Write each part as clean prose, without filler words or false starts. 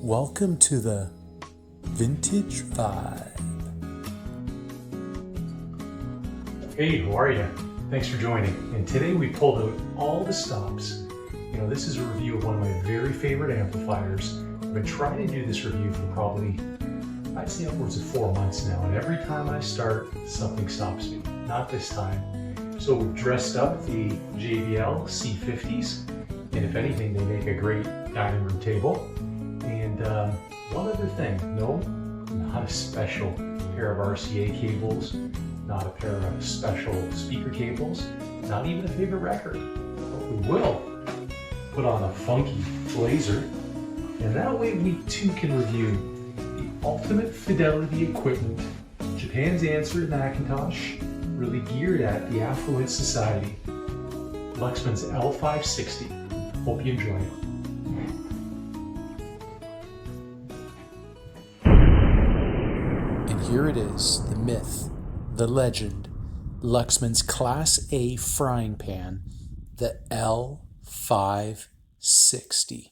Welcome to the Vintage Vibe. Hey, how are you? Thanks for joining. And today we pulled out all the stops. This is a review of one of my very favorite amplifiers. I've been trying to do this review for probably, I'd say upwards of 4 months now. And every time I start, something stops me. Not this time. So we've dressed up the JBL C50s. And if anything, they make a great dining room table. And one other thing, no, not a special pair of RCA cables, not a pair of special speaker cables, not even a favorite record. But we will put on a funky blazer, and that way we too can review the ultimate fidelity equipment, Japan's answer to Macintosh, really geared at the affluent society, Luxman's L560. Hope you enjoy it. Here it is, the myth, the legend, Luxman's Class A frying pan, the L560.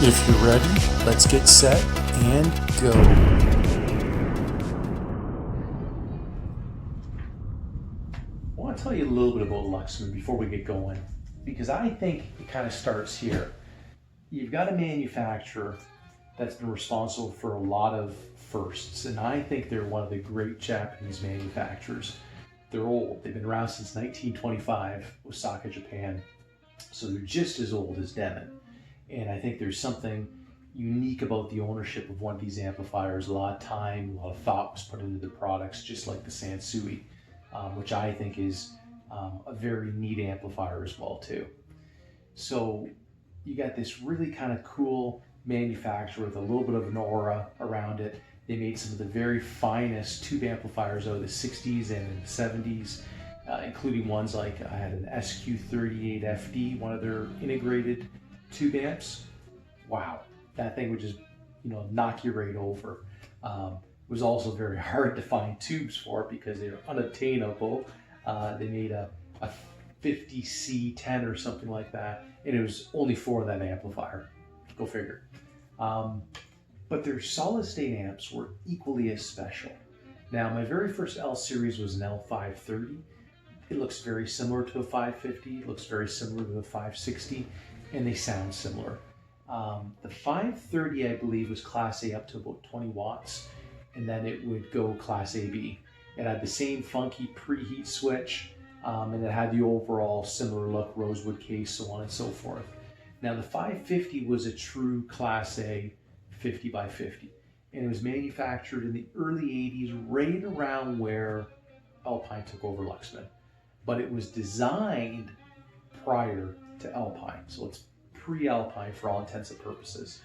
If you're ready, let's get set and go. I want to tell you a little bit about Luxman before we get going, because I think it kind of starts here. You've got a manufacturer that's been responsible for a lot of firsts, and I think they're one of the great Japanese manufacturers. They're old. They've been around since 1925, Osaka, Japan, so they're just as old as Demon. And I think there's something unique about the ownership of one of these amplifiers. A lot of time, a lot of thought was put into the products, just like the Sansui, which I think is a very neat amplifier as well too. So you got this really kind of cool manufacturer with a little bit of an aura around it. They made some of the very finest tube amplifiers out of the 60s and in the 70s, including ones like I had an SQ38FD, one of their integrated tube amps. Wow, that thing would just knock you right over. It was also very hard to find tubes for it because they're unobtainable. They made a 50C10 or something like that, and it was only for that amplifier. Go figure. But their solid state amps were equally as special. Now, my very first L series was an L530. It looks very similar to a 550. It looks very similar to a 560. And they sound similar. The 530, I believe, was Class A up to about 20 watts, and then it would go Class AB. It had the same funky preheat switch, and it had the overall similar look, Rosewood case, so on and so forth. Now the 550 was a true Class A 50 by 50, and it was manufactured in the early 80s, right around where Alpine took over Luxman. But it was designed prior to Alpine, so it's pre-Alpine for all intents and purposes,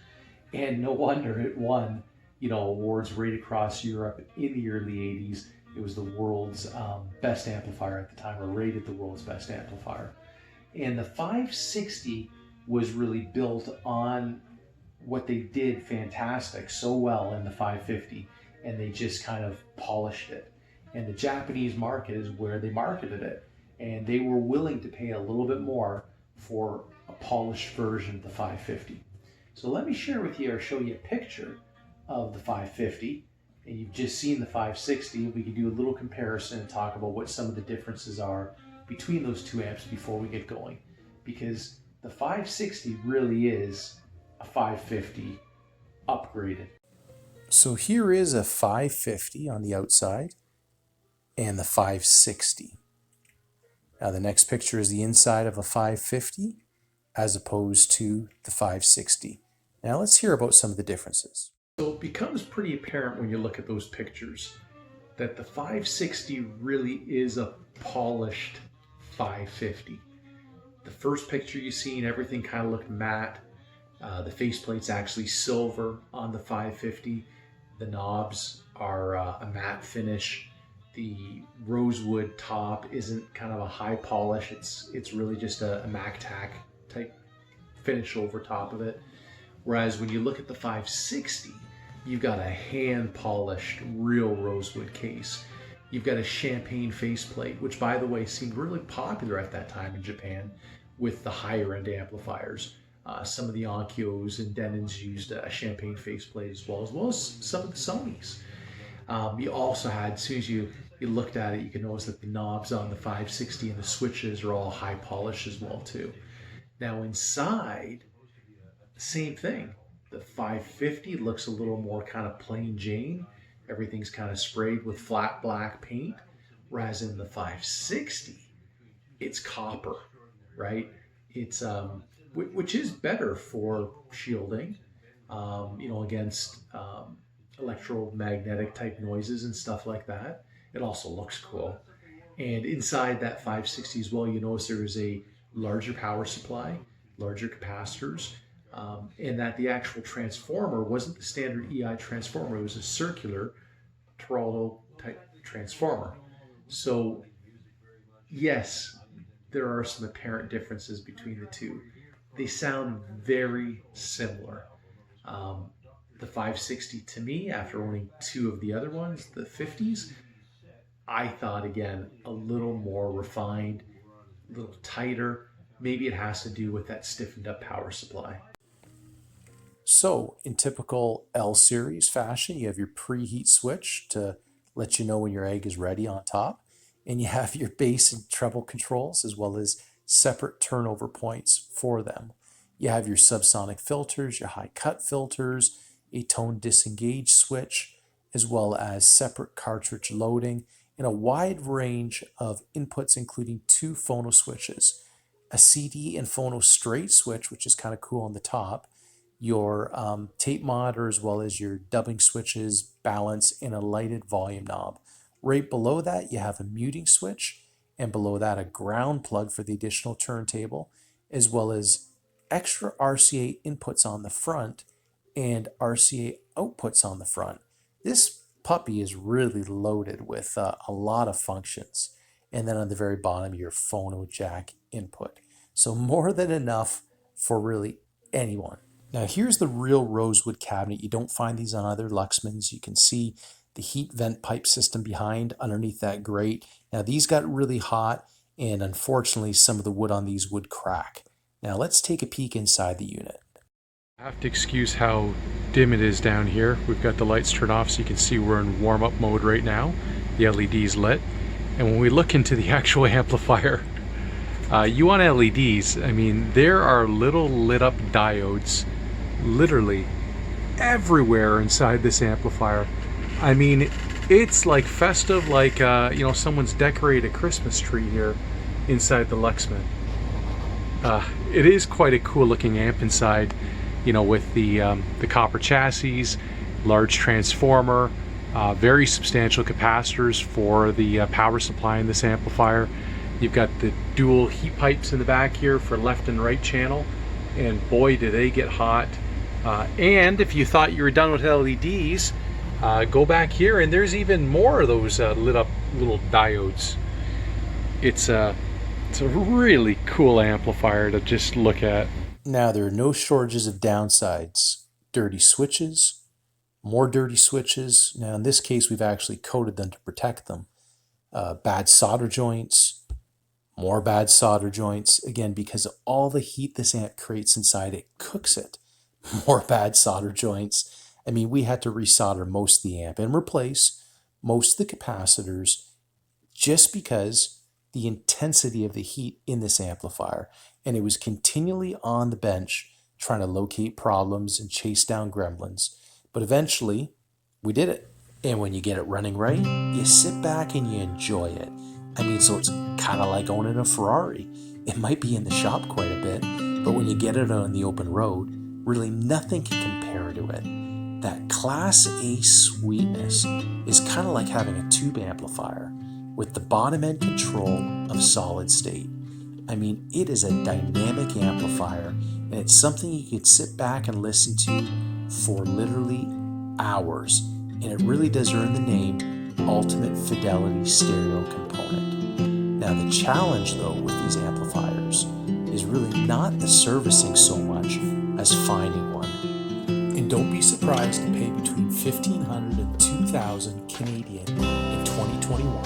and no wonder it won awards right across Europe in the early 80s. It was the world's best amplifier at the time, or rated the world's best amplifier. And the 560 was really built on what they did fantastic so well in the 550, and they just kind of polished it. And the Japanese market is where they marketed it, and they were willing to pay a little bit more for a polished version of the 550. So let me share with you or show you a picture of the 550, and you've just seen the 560. We can do a little comparison and talk about what some of the differences are between those two amps before we get going, because the 560 really is a 550 upgraded. So here is a 550 on the outside and the 560. Now the next picture is the inside of a 550 as opposed to the 560. Now let's hear about some of the differences. So it becomes pretty apparent when you look at those pictures that the 560 really is a polished 550. The first picture you seen, everything kind of looked matte. The faceplate's actually silver on the 550. The knobs are a matte finish. The rosewood top isn't kind of a high polish. It's really just a MacTac type finish over top of it. Whereas when you look at the 560, you've got a hand-polished, real rosewood case. You've got a champagne faceplate, which, by the way, seemed really popular at that time in Japan with the higher-end amplifiers. Some of the Onkyos and Denons used a champagne faceplate as well as some of the Sonys. You also had, as soon as you looked at it, you can notice that the knobs on the 560 and the switches are all high polish as well too. Now inside, same thing. The 550 looks a little more kind of plain Jane. Everything's kind of sprayed with flat black paint. Whereas in the 560, it's copper, right? It's which is better for shielding, against electromagnetic type noises and stuff like that. It also looks cool. And inside that 560 as well, you notice there is a larger power supply, larger capacitors, and that the actual transformer wasn't the standard EI transformer. It was a circular Toronto type transformer. So yes, there are some apparent differences between the two. They sound very similar. The 560 to me, after owning two of the other ones, the 50s, I thought, again, a little more refined, a little tighter. Maybe it has to do with that stiffened up power supply. So in typical L series fashion, you have your preheat switch to let you know when your egg is ready on top. And you have your bass and treble controls as well as separate turnover points for them. You have your subsonic filters, your high cut filters, a tone disengage switch, as well as separate cartridge loading, and a wide range of inputs including two phono switches, a CD and phono straight switch, which is kind of cool on the top, your tape monitor, as well as your dubbing switches, balance, and a lighted volume knob. Right below that, you have a muting switch, and below that, a ground plug for the additional turntable, as well as extra RCA inputs on the front and RCA outputs on the front. This puppy is really loaded with a lot of functions. And then on the very bottom, your phono jack input. So more than enough for really anyone. Now here's the real rosewood cabinet. You don't find these on other Luxmans. You can see the heat vent pipe system behind underneath that grate. Now these got really hot, and unfortunately some of the wood on these would crack. Now let's take a peek inside the unit. I have to excuse how dim it is down here. We've got the lights turned off so you can see we're in warm-up mode right now. The LED's lit. And when we look into the actual amplifier, you want LEDs. I mean, there are little lit up diodes literally everywhere inside this amplifier. I mean, it's like festive, like someone's decorated a Christmas tree here inside the Luxman. It is quite a cool looking amp inside, with the copper chassis, large transformer, very substantial capacitors for the power supply in this amplifier. You've got the dual heat pipes in the back here for left and right channel, and boy do they get hot. And if you thought you were done with LEDs, go back here and there's even more of those lit up little diodes. It's a really cool amplifier to just look at. Now there are no shortages of downsides. Dirty switches, more dirty switches. Now in this case we've actually coated them to protect them. Bad solder joints, more bad solder joints. Again, because of all the heat this amp creates inside, it cooks it. More bad solder joints. I mean, we had to resolder most of the amp and replace most of the capacitors just because the intensity of the heat in this amplifier. And it was continually on the bench trying to locate problems and chase down gremlins. But eventually, we did it. And when you get it running right, you sit back and you enjoy it. I mean, so it's kind of like owning a Ferrari. It might be in the shop quite a bit, but when you get it on the open road, really nothing can compare to it. that Class A sweetness is kind of like having a tube amplifier with the bottom end control of solid state. I mean, it is a dynamic amplifier, and it's something you could sit back and listen to for literally hours, and it really does earn the name Ultimate Fidelity Stereo Component. Now, the challenge though with these amplifiers is really not the servicing so much as finding one. And don't be surprised to pay between $1,500 and $2,000 Canadian in 2021.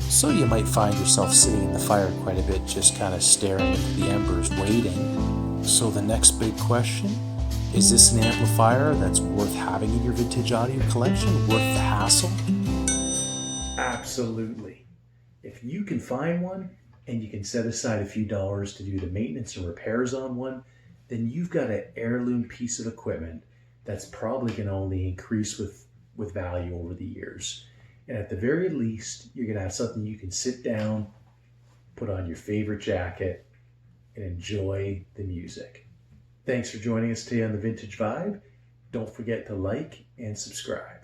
So you might find yourself sitting in the fire quite a bit, just kind of staring into the embers waiting. So the next big question, is this an amplifier that's worth having in your vintage audio collection, worth the hassle? Absolutely. If you can find one and you can set aside a few dollars to do the maintenance and repairs on one, then you've got an heirloom piece of equipment that's probably going to only increase with value over the years. And at the very least, you're going to have something you can sit down, put on your favorite jacket, and enjoy the music. Thanks for joining us today on The Vintage Vibe. Don't forget to like and subscribe.